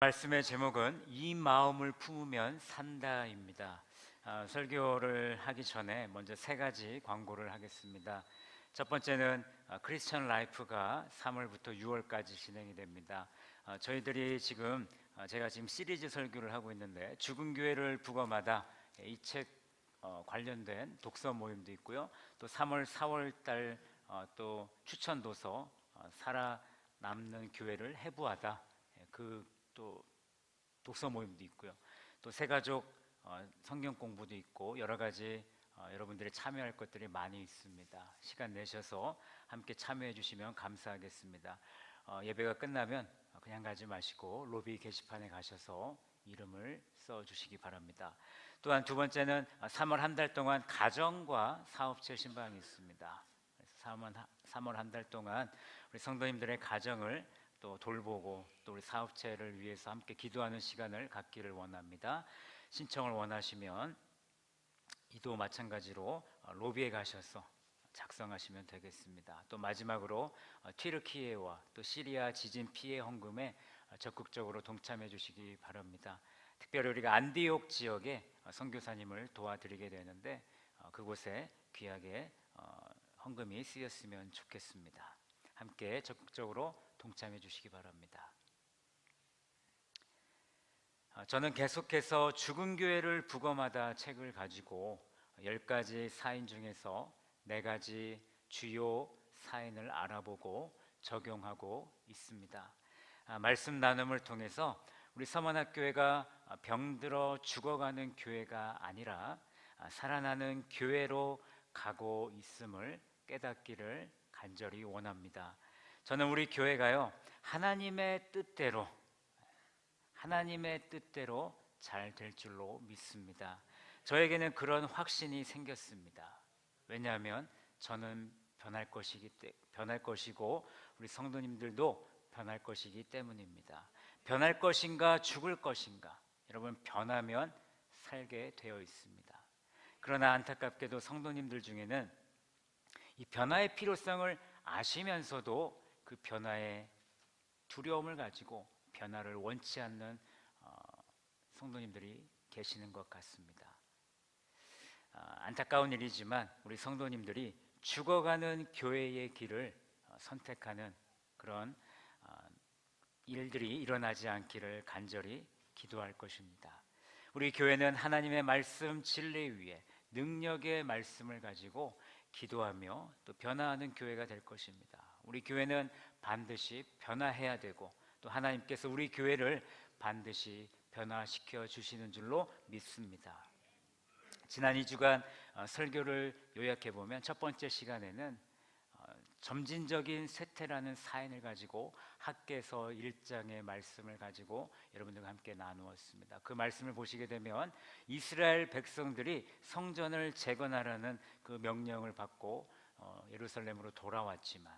말씀의 제목은 이 마음을 품으면 산다입니다. 설교를 하기 전에 먼저 세 가지 광고를 하겠습니다. 첫 번째는 크리스천 라이프가 3월부터 6월까지 진행이 됩니다. 저희들이 지금 제가 지금 시리즈 설교를 하고 있는데 죽은 교회를 부검하다 이 책 관련된 독서 모임도 있고요. 또 3월, 4월 달 또 추천 도서 살아남는 교회를 해부하다 또 독서 모임도 있고요. 또 새가족 성경 공부도 있고 여러 가지 여러분들이 참여할 것들이 많이 있습니다. 시간 내셔서 함께 참여해 주시면 감사하겠습니다. 예배가 끝나면 그냥 가지 마시고 로비 게시판에 가셔서 이름을 써 주시기 바랍니다. 또한 두 번째는 3월 한 달 동안 가정과 사업체 신방이 있습니다. 그래서 3월 한 달 동안 우리 성도님들의 가정을 또 돌보고 또 우리 사업체를 위해서 함께 기도하는 시간을 갖기를 원합니다. 신청을 원하시면 이도 마찬가지로 로비에 가셔서 작성하시면 되겠습니다. 또 마지막으로 튀르키예와 또 시리아 지진 피해 헌금에 적극적으로 동참해 주시기 바랍니다. 특별히 우리가 안디옥 지역에 선교사님을 도와드리게 되는데 그곳에 귀하게 헌금이 쓰였으면 좋겠습니다. 함께 적극적으로 동참해 주시기 바랍니다. 저는 계속해서 죽은 교회를 부검하다 책을 가지고 10가지 사인 중에서 4가지 주요 사인을 알아보고 적용하고 있습니다. 말씀 나눔을 통해서 우리 서문학교회가 병들어 죽어가는 교회가 아니라 살아나는 교회로 가고 있음을 깨닫기를 간절히 원합니다. 저는 우리 교회가요, 하나님의 뜻대로 잘 될 줄로 믿습니다. 저에게는 그런 확신이 생겼습니다. 왜냐하면 저는 변할 것이고 우리 성도님들도 변할 것이기 때문입니다. 변할 것인가 죽을 것인가, 여러분, 변하면 살게 되어 있습니다. 그러나 안타깝게도 성도님들 중에는 이 변화의 필요성을 아시면서도 그 변화의 두려움을 가지고 변화를 원치 않는 성도님들이 계시는 것 같습니다. 안타까운 일이지만 우리 성도님들이 죽어가는 교회의 길을 선택하는 그런 일들이 일어나지 않기를 간절히 기도할 것입니다. 우리 교회는 하나님의 말씀 진리 위에 능력의 말씀을 가지고 기도하며 또 변화하는 교회가 될 것입니다. 우리 교회는 반드시 변화해야 되고 또 하나님께서 우리 교회를 반드시 변화시켜 주시는 줄로 믿습니다. 지난 2주간 설교를 요약해 보면 첫 번째 시간에는 점진적인 쇠퇴라는 사인을 가지고 학개서 1장의 말씀을 가지고 여러분들과 함께 나누었습니다. 그 말씀을 보시게 되면 이스라엘 백성들이 성전을 재건하라는 그 명령을 받고 예루살렘으로 돌아왔지만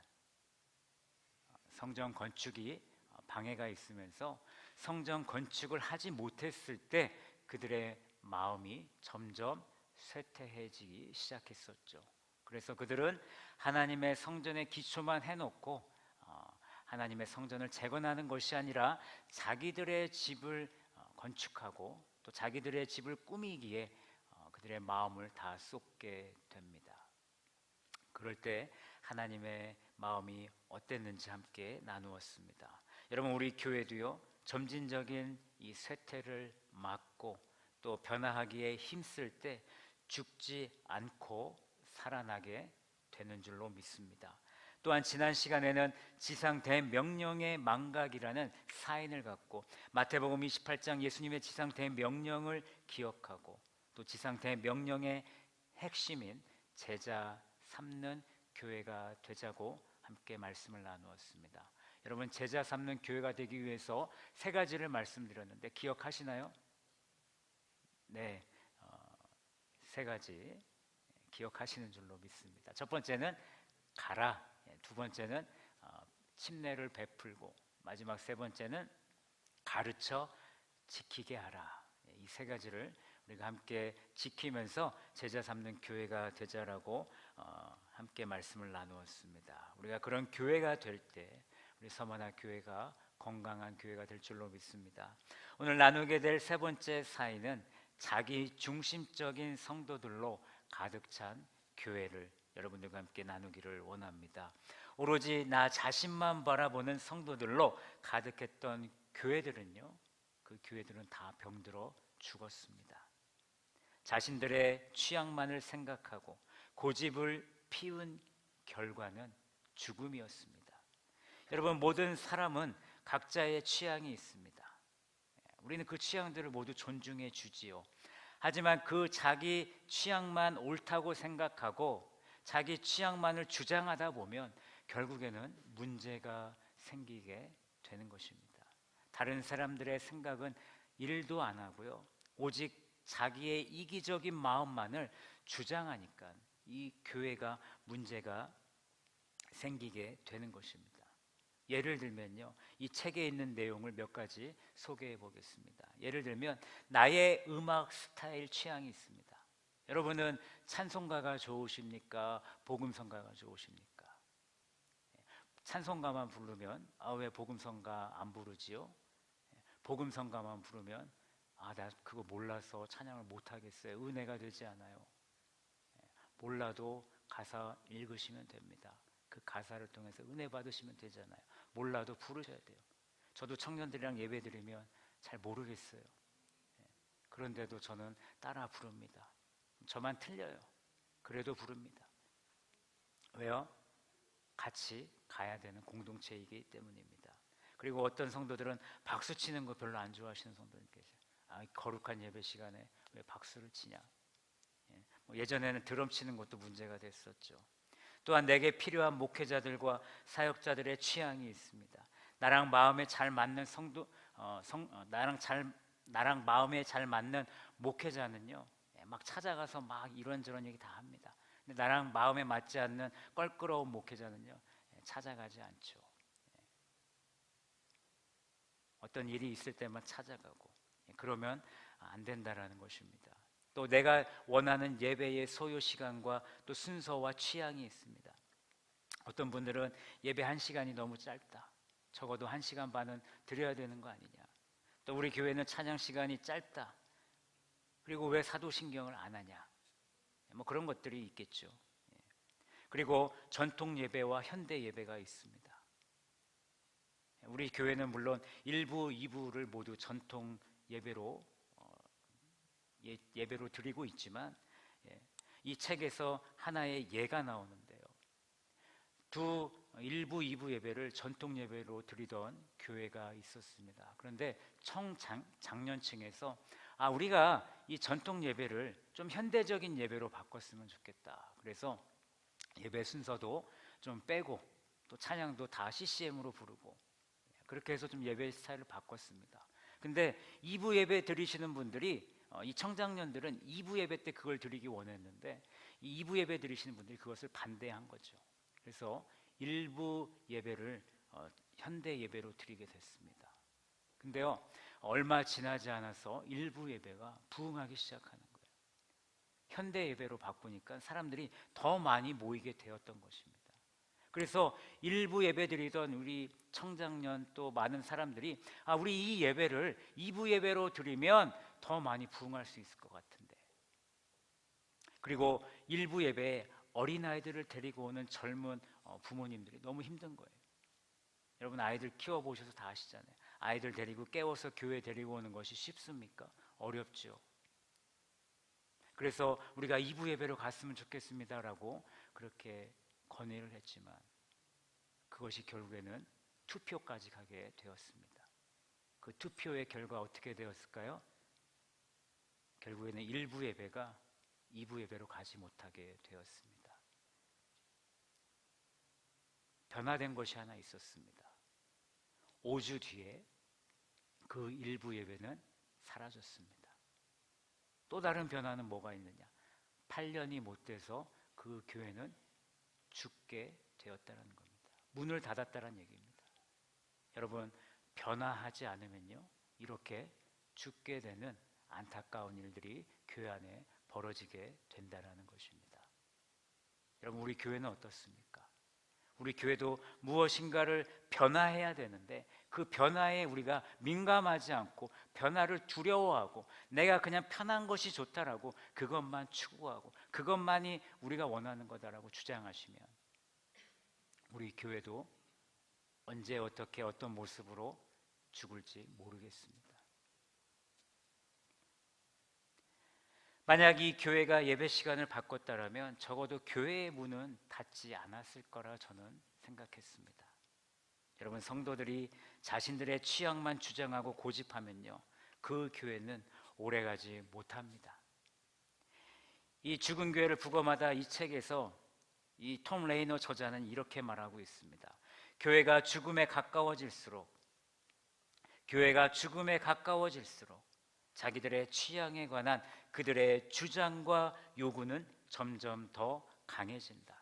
성전 건축이 방해가 있으면서 성전 건축을 하지 못했을 때 그들의 마음이 점점 쇠퇴해지기 시작했었죠. 그래서 그들은 하나님의 성전의 기초만 해놓고 하나님의 성전을 재건하는 것이 아니라 자기들의 집을 건축하고 또 자기들의 집을 꾸미기에 그들의 마음을 다 쏟게 됩니다. 그럴 때 하나님의 마음이 어땠는지 함께 나누었습니다. 여러분, 우리 교회도요, 점진적인 이 쇠퇴를 막고 또 변화하기에 힘쓸 때 죽지 않고 살아나게 되는 줄로 믿습니다. 또한 지난 시간에는 지상 대명령의 망각이라는 사인을 갖고 마태복음 28장 예수님의 지상 대명령을 기억하고 또 지상 대명령의 핵심인 제자 삼는 교회가 되자고 함께 말씀을 나누었습니다. 여러분, 제자 삼는 교회가 되기 위해서 3가지를 말씀드렸는데 기억하시나요? 네, 3가지 기억하시는 줄로 믿습니다. 첫 번째는 가라, 두 번째는 침례를 베풀고, 마지막 3번째는 가르쳐 지키게 하라. 이 3가지를 우리가 함께 지키면서 제자 삼는 교회가 되자라고 함께 말씀을 나누었습니다. 우리가 그런 교회가 될 때 우리 서머나 교회가 건강한 교회가 될 줄로 믿습니다. 오늘 나누게 될 세 번째 사인은 자기 중심적인 성도들로 가득 찬 교회를 여러분들과 함께 나누기를 원합니다. 오로지 나 자신만 바라보는 성도들로 가득했던 교회들은요, 그 교회들은 다 병들어 죽었습니다. 자신들의 취향만을 생각하고 고집을 피운 결과는 죽음이었습니다. 여러분, 모든 사람은 각자의 취향이 있습니다. 우리는 그 취향들을 모두 존중해 주지요. 하지만 그 자기 취향만 옳다고 생각하고 자기 취향만을 주장하다 보면 결국에는 문제가 생기게 되는 것입니다. 다른 사람들의 생각은 일도 안 하고요, 오직 자기의 이기적인 마음만을 주장하니까 이 교회가 문제가 생기게 되는 것입니다. 예를 들면요, 이 책에 있는 내용을 몇 가지 소개해 보겠습니다. 예를 들면 나의 음악 스타일 취향이 있습니다. 여러분은 찬송가가 좋으십니까? 복음성가가 좋으십니까? 찬송가만 부르면 왜 복음성가 안 부르지요? 복음성가만 부르면 나 그거 몰라서 찬양을 못 하겠어요. 은혜가 되지 않아요. 몰라도 가사 읽으시면 됩니다. 그 가사를 통해서 은혜 받으시면 되잖아요. 몰라도 부르셔야 돼요. 저도 청년들이랑 예배 드리면 잘 모르겠어요. 그런데도 저는 따라 부릅니다. 저만 틀려요. 그래도 부릅니다. 왜요? 같이 가야 되는 공동체이기 때문입니다. 그리고 어떤 성도들은 박수 치는 거 별로 안 좋아하시는 성도들 계세요. 거룩한 예배 시간에 왜 박수를 치냐? 예전에는 드럼 치는 것도 문제가 됐었죠. 또한 내게 필요한 목회자들과 사역자들의 취향이 있습니다. 나랑 마음에 잘 맞는 나랑 마음에 잘 맞는 목회자는요, 막 찾아가서 막 이런저런 얘기 다 합니다. 근데 나랑 마음에 맞지 않는 껄끄러운 목회자는요, 찾아가지 않죠. 어떤 일이 있을 때만 찾아가고, 그러면 안 된다라는 것입니다. 또 내가 원하는 예배의 소요 시간과 또 순서와 취향이 있습니다. 어떤 분들은 예배 1시간이 너무 짧다, 적어도 1시간 반은 드려야 되는 거 아니냐. 또 우리 교회는 찬양 시간이 짧다, 그리고 왜 사도신경을 안 하냐, 뭐 그런 것들이 있겠죠. 그리고 전통 예배와 현대 예배가 있습니다. 우리 교회는 물론 1부, 2부를 모두 전통 예배로 예배로 드리고 있지만, 이 책에서 하나의 예가 나오는데요. 1부, 2부 예배를 전통 예배로 드리던 교회가 있었습니다. 그런데 청장년층에서 우리가 이 전통 예배를 좀 현대적인 예배로 바꿨으면 좋겠다. 그래서 예배 순서도 좀 빼고 또 찬양도 다 CCM으로 부르고, 그렇게 해서 좀 예배 스타일을 바꿨습니다. 근데 2부 예배 드리시는 분들이 이 청장년들은 2부 예배 때 그걸 드리기 원했는데 이 2부 예배 드리시는 분들이 그것을 반대한 거죠. 그래서 1부 예배를 현대 예배로 드리게 됐습니다. 근데요, 얼마 지나지 않아서 1부 예배가 부흥하기 시작하는 거예요. 현대 예배로 바꾸니까 사람들이 더 많이 모이게 되었던 것입니다. 그래서 1부 예배 드리던 우리 청장년 또 많은 사람들이 우리 이 예배를 2부 예배로 드리면 더 많이 부흥할 수 있을 것 같은데, 그리고 1부 예배에 어린아이들을 데리고 오는 젊은 부모님들이 너무 힘든 거예요. 여러분 아이들 키워보셔서 다 아시잖아요. 아이들 데리고 깨워서 교회 데리고 오는 것이 쉽습니까? 어렵죠. 그래서 우리가 2부 예배로 갔으면 좋겠습니다라고 그렇게 건의를 했지만 그것이 결국에는 투표까지 가게 되었습니다. 그 투표의 결과 어떻게 되었을까요? 결국에는 1부 예배가 2부 예배로 가지 못하게 되었습니다. 변화된 것이 하나 있었습니다. 5주 뒤에 그 1부 예배는 사라졌습니다. 또 다른 변화는 뭐가 있느냐? 8년이 못 돼서 그 교회는 죽게 되었다는 겁니다. 문을 닫았다는 얘기입니다. 여러분, 변화하지 않으면요, 이렇게 죽게 되는 안타까운 일들이 교회 안에 벌어지게 된다는 것입니다. 여러분, 우리 교회는 어떻습니까? 우리 교회도 무엇인가를 변화해야 되는데 그 변화에 우리가 민감하지 않고 변화를 두려워하고 내가 그냥 편한 것이 좋다라고 그것만 추구하고 그것만이 우리가 원하는 거다라고 주장하시면 우리 교회도 언제 어떻게 어떤 모습으로 죽을지 모르겠습니다. 만약 이 교회가 예배 시간을 바꿨다라면 적어도 교회의 문은 닫지 않았을 거라 저는 생각했습니다. 여러분, 성도들이 자신들의 취향만 주장하고 고집하면요, 그 교회는 오래가지 못합니다. 이 죽은 교회를 부검하다 이 책에서 이 톰 레이너 저자는 이렇게 말하고 있습니다. 교회가 죽음에 가까워질수록 자기들의 취향에 관한 그들의 주장과 요구는 점점 더 강해진다.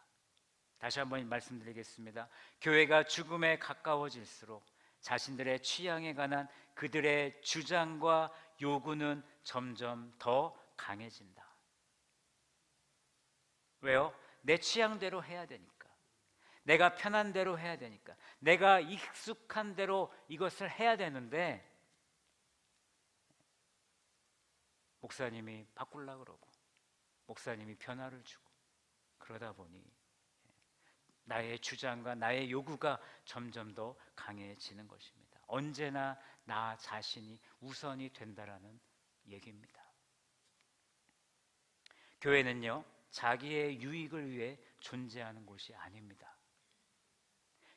다시 한번 말씀드리겠습니다. 교회가 죽음에 가까워질수록 자신들의 취향에 관한 그들의 주장과 요구는 점점 더 강해진다. 왜요? 내 취향대로 해야 되니까. 내가 편한 대로 해야 되니까. 내가 익숙한 대로 이것을 해야 되는데 목사님이 바꾸려고 그러고 목사님이 변화를 주고 그러다 보니 나의 주장과 나의 요구가 점점 더 강해지는 것입니다. 언제나 나 자신이 우선이 된다라는 얘기입니다. 교회는요, 자기의 유익을 위해 존재하는 곳이 아닙니다.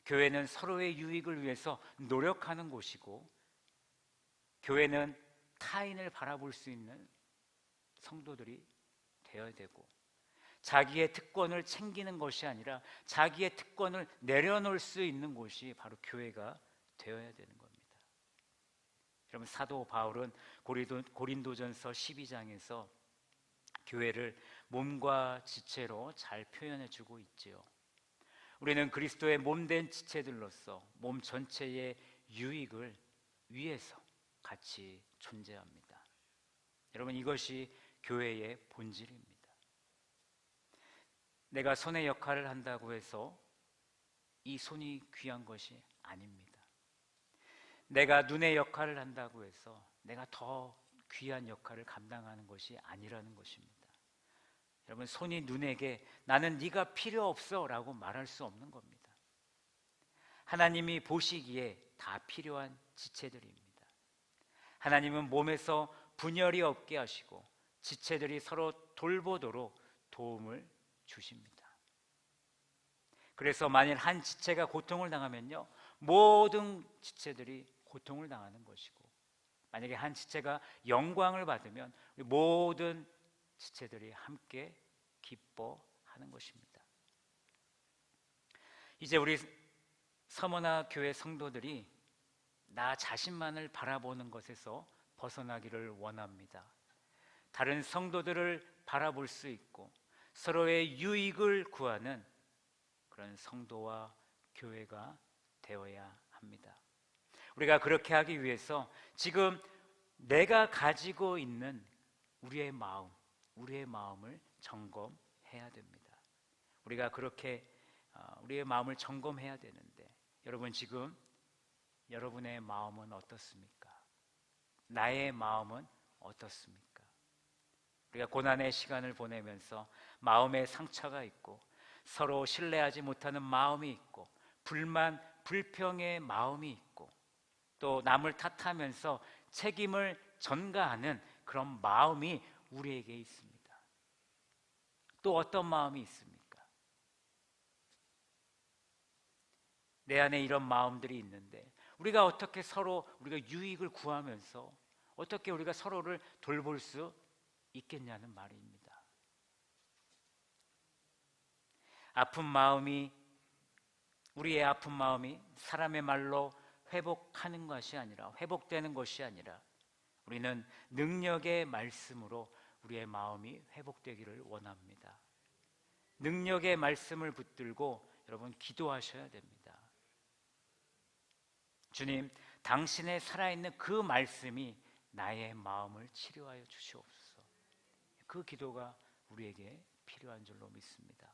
교회는 서로의 유익을 위해서 노력하는 곳이고 교회는 타인을 바라볼 수 있는 성도들이 되어야 되고 자기의 특권을 챙기는 것이 아니라 자기의 특권을 내려놓을 수 있는 곳이 바로 교회가 되어야 되는 겁니다. 여러분, 사도 바울은 고린도전서 12장에서 교회를 몸과 지체로 잘 표현해주고 있지요. 우리는 그리스도의 몸된 지체들로서 몸 전체의 유익을 위해서 같이 존재합니다. 여러분, 이것이 교회의 본질입니다. 내가 손의 역할을 한다고 해서 이 손이 귀한 것이 아닙니다. 내가 눈의 역할을 한다고 해서 내가 더 귀한 역할을 감당하는 것이 아니라는 것입니다. 여러분, 손이 눈에게 나는 네가 필요 없어 라고 말할 수 없는 겁니다. 하나님이 보시기에 다 필요한 지체들입니다. 하나님은 몸에서 분열이 없게 하시고 지체들이 서로 돌보도록 도움을 주십니다. 그래서 만일 한 지체가 고통을 당하면요, 모든 지체들이 고통을 당하는 것이고 만약에 한 지체가 영광을 받으면 모든 지체들이 함께 기뻐하는 것입니다. 이제 우리 서머나 교회 성도들이 나 자신만을 바라보는 것에서 벗어나기를 원합니다. 다른 성도들을 바라볼 수 있고 서로의 유익을 구하는 그런 성도와 교회가 되어야 합니다. 우리가 그렇게 하기 위해서 지금 내가 가지고 있는 우리의 마음을 점검해야 됩니다. 우리가 그렇게 우리의 마음을 점검해야 되는데 여러분, 지금 여러분의 마음은 어떻습니까? 나의 마음은 어떻습니까? 우리가 고난의 시간을 보내면서 마음에 상처가 있고 서로 신뢰하지 못하는 마음이 있고 불만, 불평의 마음이 있고 또 남을 탓하면서 책임을 전가하는 그런 마음이 우리에게 있습니다. 또 어떤 마음이 있습니까? 내 안에 이런 마음들이 있는데 우리가 어떻게 서로 우리가 유익을 구하면서 어떻게 우리가 서로를 돌볼 수 있겠냐는 말입니다. 우리의 아픈 마음이 사람의 말로 회복되는 것이 아니라 우리는 능력의 말씀으로 우리의 마음이 회복되기를 원합니다. 능력의 말씀을 붙들고 여러분 기도하셔야 됩니다. 주님, 당신의 살아있는 그 말씀이 나의 마음을 치료하여 주시옵소서. 그 기도가 우리에게 필요한 줄로 믿습니다.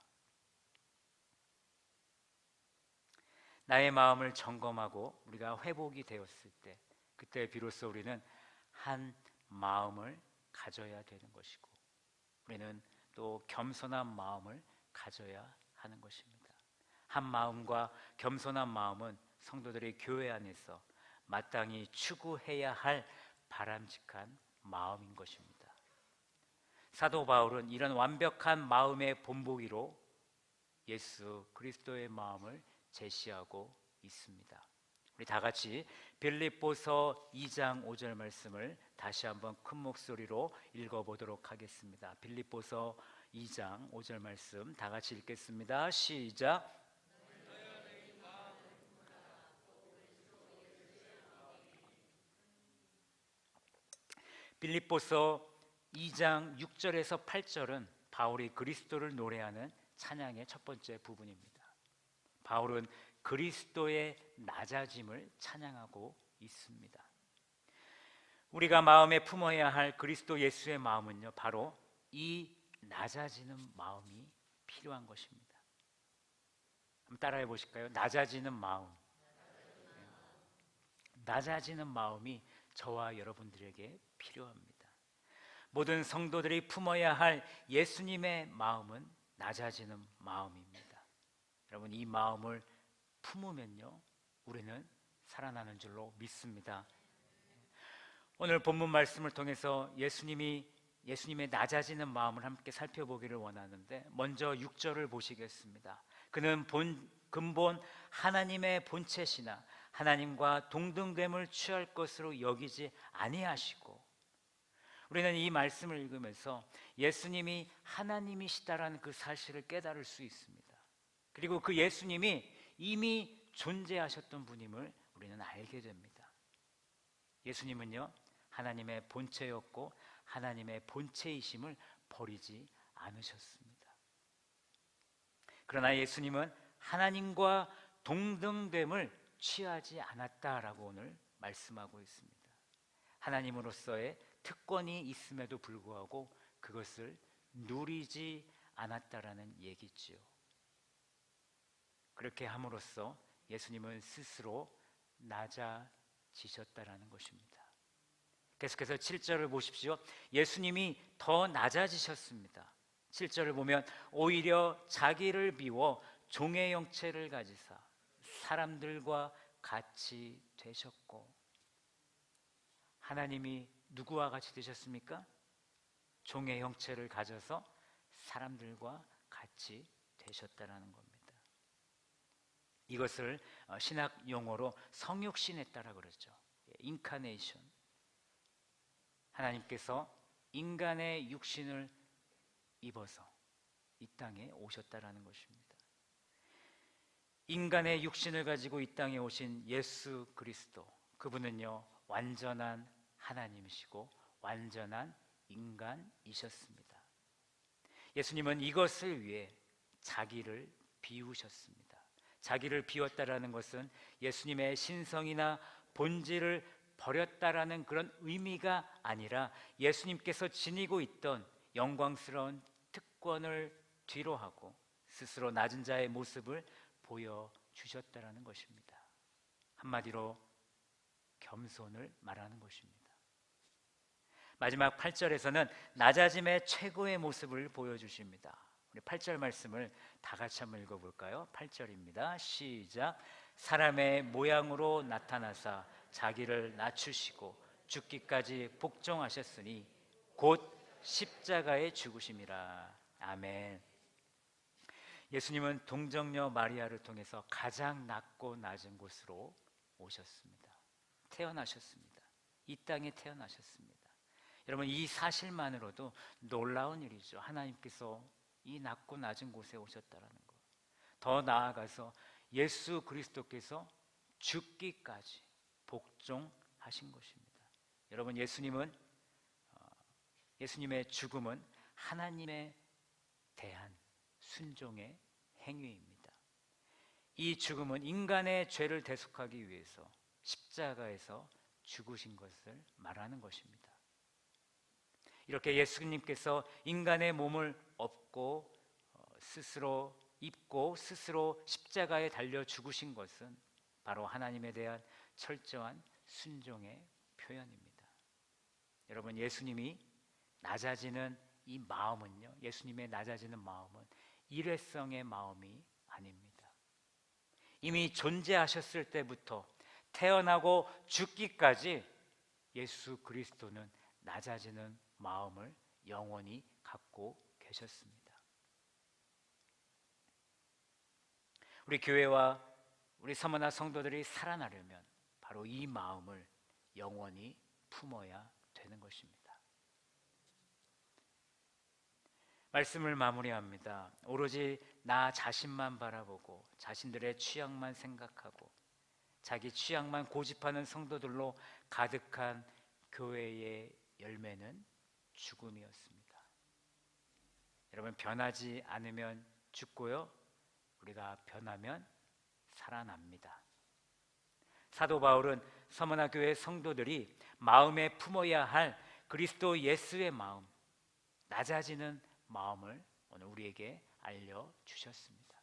나의 마음을 점검하고 우리가 회복이 되었을 때, 그때 비로소 우리는 한 마음을 가져야 되는 것이고, 우리는 또 겸손한 마음을 가져야 하는 것입니다. 한 마음과 겸손한 마음은 성도들이 교회 안에서 마땅히 추구해야 할 바람직한 마음인 것입니다. 사도 바울은 이런 완벽한 마음의 본보기로 예수 그리스도의 마음을 제시하고 있습니다. 우리 다 같이 빌립보서 2장 5절 말씀을 다시 한번 큰 목소리로 읽어보도록 하겠습니다. 빌립보서 2장 5절 말씀 다 같이 읽겠습니다. 시작. 빌립보서 2장 6절에서 8절은 바울이 그리스도를 노래하는 찬양의 첫 번째 부분입니다. 바울은 그리스도의 낮아짐을 찬양하고 있습니다. 우리가 마음에 품어야 할 그리스도 예수의 마음은요, 바로 이 낮아지는 마음이 필요한 것입니다. 한번 따라해 보실까요? 낮아지는 마음. 낮아지는 마음이 저와 여러분들에게 필요합니다. 모든 성도들이 품어야 할 예수님의 마음은 낮아지는 마음입니다. 여러분, 이 마음을 품으면요, 우리는 살아나는 줄로 믿습니다. 오늘 본문 말씀을 통해서 예수님의 낮아지는 마음을 함께 살펴보기를 원하는데, 먼저 6절을 보시겠습니다. 그는 근본 하나님의 본체시나 하나님과 동등됨을 취할 것으로 여기지 아니하시고, 우리는 이 말씀을 읽으면서 예수님이 하나님이시다라는 그 사실을 깨달을 수 있습니다. 그리고 그 예수님이 이미 존재하셨던 분임을 우리는 알게 됩니다. 예수님은요, 하나님의 본체였고 하나님의 본체이심을 버리지 않으셨습니다. 그러나 예수님은 하나님과 동등됨을 취하지 않았다라고 오늘 말씀하고 있습니다. 하나님으로서의 특권이 있음에도 불구하고 그것을 누리지 않았다라는 얘기지요. 그렇게 함으로써 예수님은 스스로 낮아지셨다라는 것입니다. 계속해서 7절을 보십시오. 예수님이 더 낮아지셨습니다. 7절을 보면 오히려 자기를 비워 종의 형체를 가지사 사람들과 같이 되셨고, 하나님이 누구와 같이 되셨습니까? 종의 형체를 가져서 사람들과 같이 되셨다라는 겁니다. 이것을 신학 용어로 성육신했다라 그러죠. 인카네이션. 하나님께서 인간의 육신을 입어서 이 땅에 오셨다라는 것입니다. 인간의 육신을 가지고 이 땅에 오신 예수 그리스도, 그분은요, 완전한 하나님이시고 완전한 인간이셨습니다. 예수님은 이것을 위해 자기를 비우셨습니다. 자기를 비웠다라는 것은 예수님의 신성이나 본질을 버렸다라는 그런 의미가 아니라 예수님께서 지니고 있던 영광스러운 특권을 뒤로하고 스스로 낮은 자의 모습을 보여주셨다라는 것입니다. 한마디로 겸손을 말하는 것입니다. 마지막 8절에서는 낮아짐의 최고의 모습을 보여주십니다. 우리 8절 말씀을 다 같이 한번 읽어볼까요? 8절입니다. 시작. 사람의 모양으로 나타나사 자기를 낮추시고 죽기까지 복종하셨으니 곧 십자가에 죽으심이라. 아멘. 예수님은 동정녀 마리아를 통해서 가장 낮고 낮은 곳으로 오셨습니다. 태어나셨습니다. 이 땅에 태어나셨습니다. 여러분, 이 사실만으로도 놀라운 일이죠. 하나님께서 이 낮고 낮은 곳에 오셨다는 것. 더 나아가서 예수 그리스도께서 죽기까지 복종하신 것입니다. 여러분, 예수님의 죽음은 하나님에 대한 순종의 행위입니다. 이 죽음은 인간의 죄를 대속하기 위해서 십자가에서 죽으신 것을 말하는 것입니다. 이렇게 예수님께서 인간의 몸을 업고 스스로 입고 스스로 십자가에 달려 죽으신 것은 바로 하나님에 대한 철저한 순종의 표현입니다. 여러분, 예수님이 낮아지는 이 마음은요, 예수님의 낮아지는 마음은 일회성의 마음이 아닙니다. 이미 존재하셨을 때부터 태어나고 죽기까지 예수 그리스도는 낮아지는 마음을 영원히 갖고 계셨습니다. 우리 교회와 우리 서머나 성도들이 살아나려면 바로 이 마음을 영원히 품어야 되는 것입니다. 말씀을 마무리합니다. 오로지 나 자신만 바라보고 자신들의 취향만 생각하고 자기 취향만 고집하는 성도들로 가득한 교회의 열매는 죽음이었습니다. 여러분, 변하지 않으면 죽고요, 우리가 변하면 살아납니다. 사도 바울은 서머나 교회 성도들이 마음에 품어야 할 그리스도 예수의 마음, 낮아지는 마음을 오늘 우리에게 알려주셨습니다.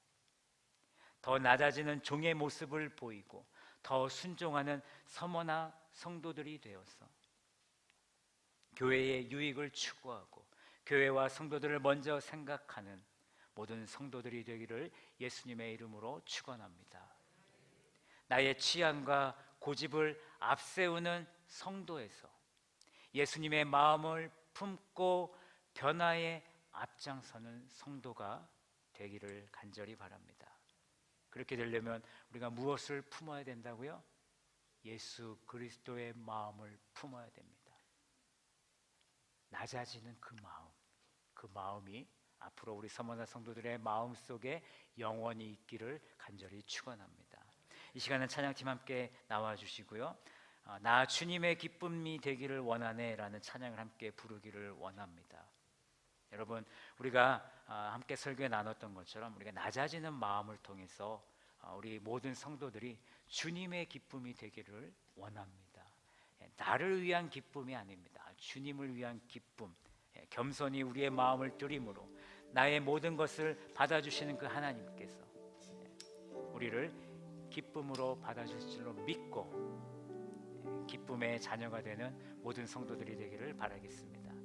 더 낮아지는 종의 모습을 보이고 더 순종하는 서머나 성도들이 되어서 교회의 유익을 추구하고 교회와 성도들을 먼저 생각하는 모든 성도들이 되기를 예수님의 이름으로 축원합니다. 나의 취향과 고집을 앞세우는 성도에서 예수님의 마음을 품고 변화에 앞장서는 성도가 되기를 간절히 바랍니다. 그렇게 되려면 우리가 무엇을 품어야 된다고요? 예수 그리스도의 마음을 품어야 됩니다. 낮아지는 그 마음, 그 마음이 앞으로 우리 서머나 성도들의 마음 속에 영원히 있기를 간절히 축원합니다. 이 시간은 찬양팀 함께 나와주시고요, 나 주님의 기쁨이 되기를 원하네 라는 찬양을 함께 부르기를 원합니다. 여러분, 우리가 함께 설교에 나눴던 것처럼 우리가 낮아지는 마음을 통해서 우리 모든 성도들이 주님의 기쁨이 되기를 원합니다. 나를 위한 기쁨이 아닙니다. 주님을 위한 기쁨, 겸손히 우리의 마음을 드림으로 나의 모든 것을 받아주시는 그 하나님께서 우리를 기쁨으로 받아주실 줄로 믿고 기쁨의 자녀가 되는 모든 성도들이 되기를 바라겠습니다.